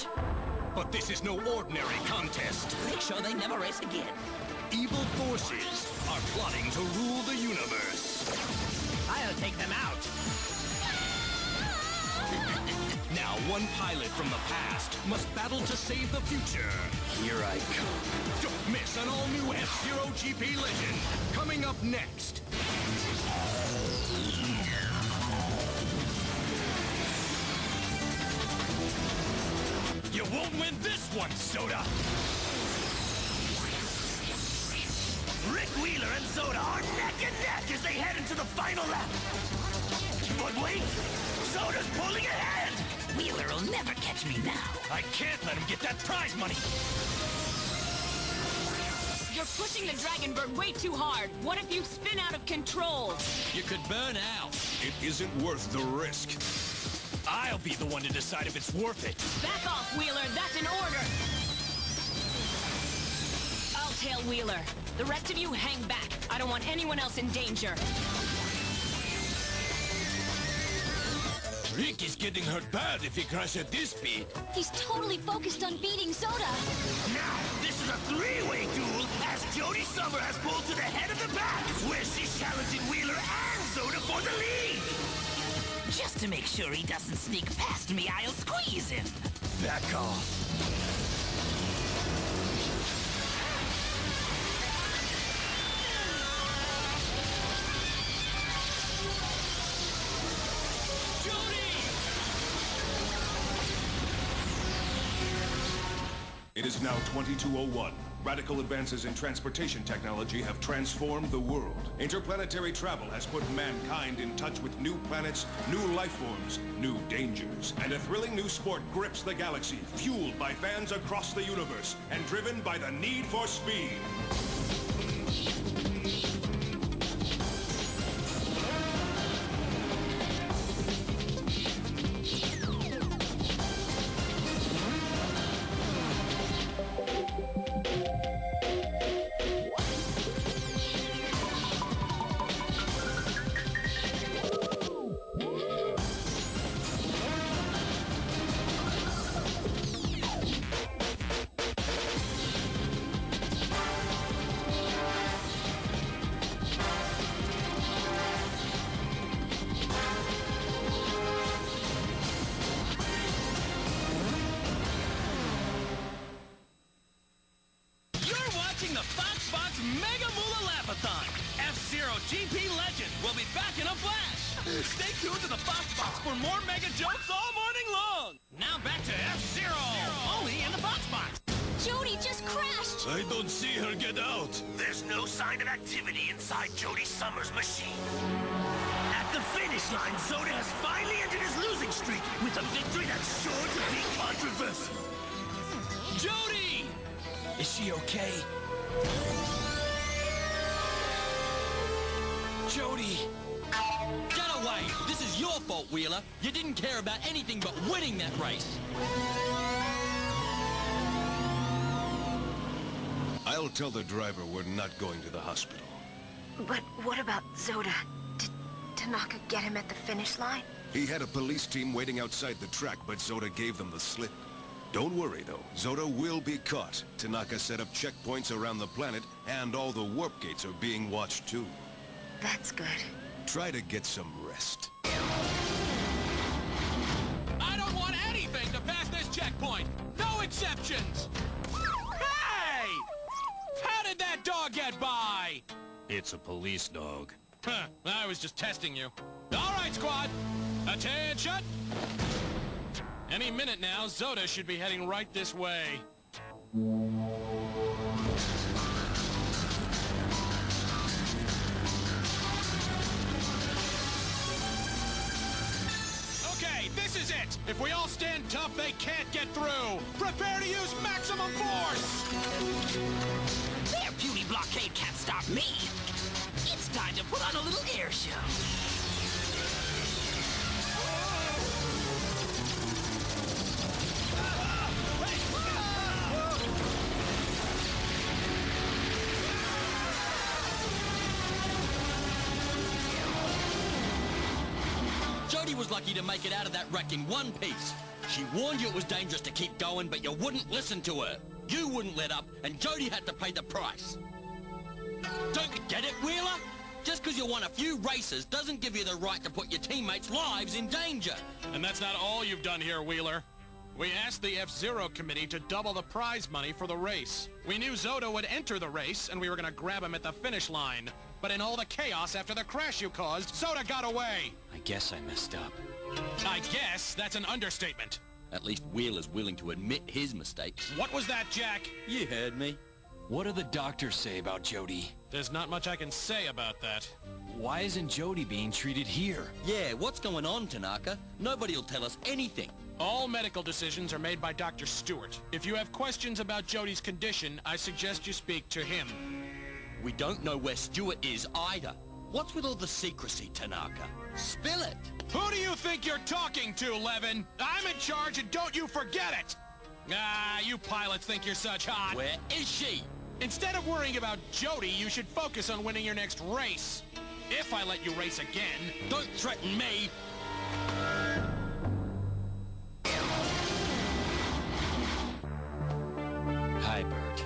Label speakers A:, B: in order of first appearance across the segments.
A: out.
B: But this is no ordinary contest.
A: Make sure they never race again.
B: Evil forces are plotting to rule the universe.
A: I'll take them out.
B: Now one pilot from the past must battle to save the future.
A: Here I come.
B: Don't miss an all-new F-Zero GP Legend. Coming up next. You won't win this one, Soda!
C: Rick Wheeler and Soda are neck and neck as they head into the final lap. But wait! Soda's pulling ahead!
A: Wheeler will never catch me now.
B: I can't let him get that prize money!
D: You're pushing the Dragon Bird way too hard. What if you spin out of control?
B: You could burn out. It isn't worth the risk. I'll be the one to decide if it's worth it.
D: Back off, Wheeler. That's an order. I'll tail Wheeler. The rest of you hang back. I don't want anyone else in danger.
B: Rick is getting hurt bad if he crashes at this speed.
E: He's totally focused on beating Soda.
C: Now, this is a three-way duel as Jody Summer has pulled to the head of the pack, where she's challenging Wheeler and Soda for the lead.
A: Just to make sure he doesn't sneak past me, I'll squeeze him.
B: Back off.
F: It is now 2201. Radical advances in transportation technology have transformed the world. Interplanetary travel has put mankind in touch with new planets, new life forms, new dangers. And a thrilling new sport grips the galaxy, fueled by fans across the universe and driven by the need for speed.
B: FZero GP Legend will be back in a flash. Stay tuned to the Fox Box for more mega jokes all morning long. Now back to F-Zero, only in the Fox Box.
E: Jody just crashed!
B: I don't see her get out.
C: There's no sign of activity inside Jody Summer's machine. At the finish line, Soda has finally ended his losing streak with a victory that's sure to be controversial.
B: Jody! Is she okay? Jody!
G: Get away! This is your fault, Wheeler. You didn't care about anything but winning that race.
F: I'll tell the driver we're not going to the hospital.
H: But what about Zoda? Did Tanaka get him at the finish line?
F: He had a police team waiting outside the track, but Zoda gave them the slip. Don't worry, though. Zoda will be caught. Tanaka set up checkpoints around the planet, and all the warp gates are being watched, too.
H: That's good.
F: Try to get some rest.
G: I don't want anything to pass this checkpoint. No exceptions. Hey! How did that dog get by?
B: It's a police dog.
G: Huh, I was just testing you. All right, squad. Attention! Any minute now, Zoda should be heading right this way. Okay, this is it. If we all stand tough, they can't get through. Prepare to use maximum force!
A: Their beauty blockade can't stop me. It's time to put on a little air show.
G: Jody was lucky to make it out of that wreck in one piece.
I: She warned you it was dangerous to keep going, but you wouldn't listen to her. You wouldn't let up, and Jody had to pay the price. Don't you get it, Wheeler? Just because you won a few races doesn't give you the right to put your teammates' lives in danger.
G: And that's not all you've done here, Wheeler. We asked the FZero committee to double the prize money for the race. We knew Zoda would enter the race, and we were gonna grab him at the finish line. But in all the chaos after the crash you caused, Zoda got away!
J: I guess I messed up.
G: I guess that's an understatement.
I: At least Wheeler's willing to admit his mistakes.
G: What was that, Jack?
I: You heard me.
J: What do the doctors say about Jody?
G: There's not much I can say about that.
J: Why isn't Jody being treated here?
I: Yeah, what's going on, Tanaka? Nobody'll tell us anything.
G: All medical decisions are made by Dr. Stewart. If you have questions about Jody's condition, I suggest you speak to him.
I: We don't know where Stewart is either. What's with all the secrecy, Tanaka? Spill it!
G: Who do you think you're talking to, Levin? I'm in charge and don't you forget it! Ah, you pilots think you're such hot.
I: Where is she?
G: Instead of worrying about Jody, you should focus on winning your next race. If I let you race again...
I: Don't threaten me!
J: Hi, Bert.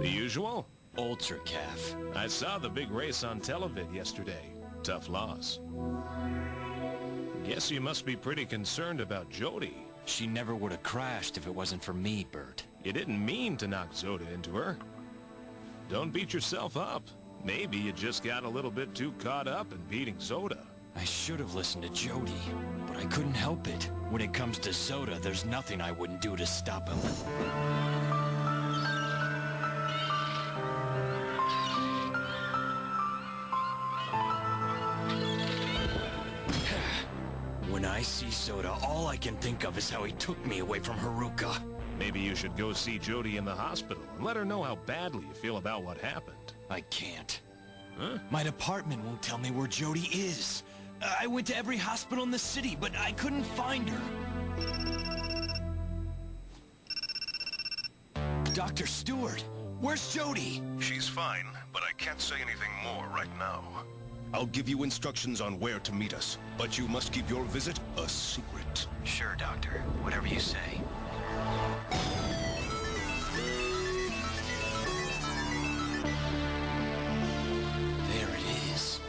K: The usual?
J: Ultra Calf.
K: I saw the big race on televid yesterday. Tough loss. Guess you must be pretty concerned about Jody.
J: She never would have crashed if it wasn't for me, Bert.
K: You didn't mean to knock Zoda into her. Don't beat yourself up. Maybe you just got a little bit too caught up in beating Zoda.
J: I should have listened to Jody, but I couldn't help it. When it comes to Zoda, there's nothing I wouldn't do to stop him. When I see Zoda, all I can think of is how he took me away from Haruka.
K: Maybe you should go see Jody in the hospital and let her know how badly you feel about what happened.
J: I can't.
K: Huh?
J: My department won't tell me where Jody is. I went to every hospital in the city, but I couldn't find her. Dr. Stewart, where's Jody?
F: She's fine, but I can't say anything more right now. I'll give you instructions on where to meet us, but you must keep your visit a secret.
J: Sure, Doctor. Whatever you say. There it is.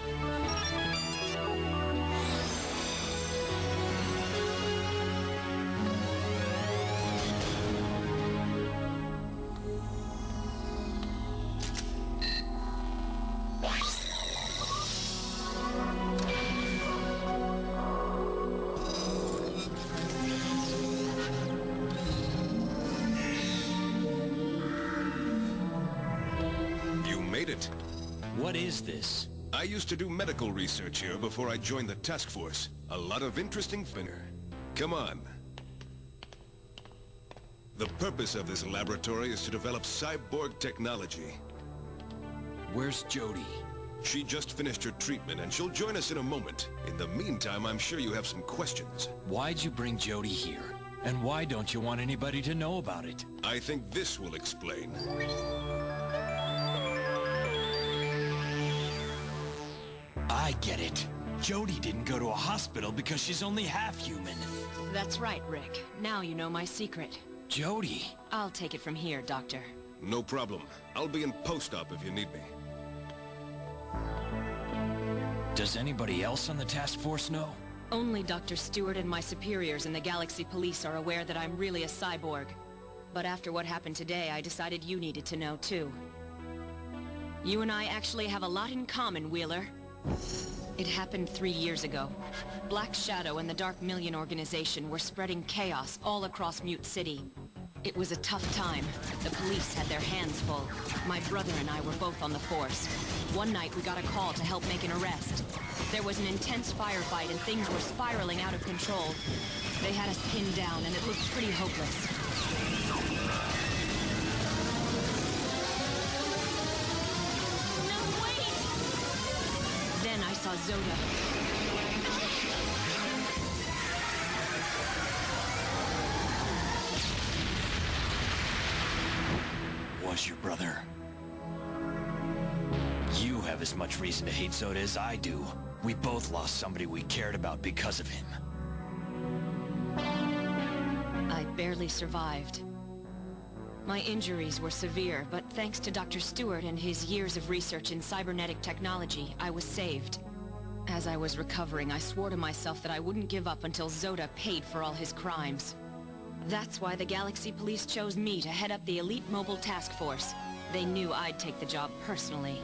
J: What is this?
F: I used to do medical research here before I joined the task force. A lot of interesting finner. Come on. The purpose of this laboratory is to develop cyborg technology.
J: Where's Jody?
F: She just finished her treatment and she'll join us in a moment. In the meantime, I'm sure you have some questions.
J: Why'd you bring Jody here? And why don't you want anybody to know about it?
F: I think this will explain.
J: I get it. Jody didn't go to a hospital because she's only half human.
D: That's right, Rick. Now you know my secret.
J: Jody.
D: I'll take it from here, Doctor.
F: No problem. I'll be in post-op if you need me.
J: Does anybody else on the task force know?
D: Only Dr. Stewart and my superiors in the Galaxy Police are aware that I'm really a cyborg. But after what happened today, I decided you needed to know, too. You and I actually have a lot in common, Wheeler. It happened 3 years ago. Black Shadow and the Dark Million organization were spreading chaos all across Mute City. It was a tough time. The police had their hands full. My brother and I were both on the force. One night we got a call to help make an arrest. There was an intense firefight and things were spiraling out of control. They had us pinned down and it looked pretty hopeless. Then I saw Zoda.
J: Was your brother? You have as much reason to hate Zoda as I do. We both lost somebody we cared about because of him.
D: barely survived. My injuries were severe, but thanks to Dr. Stewart and his years of research in cybernetic technology, I was saved. As I was recovering, I swore to myself that I wouldn't give up until Zoda paid for all his crimes. That's why the Galaxy Police chose me to head up the Elite Mobile Task Force. They knew I'd take the job personally.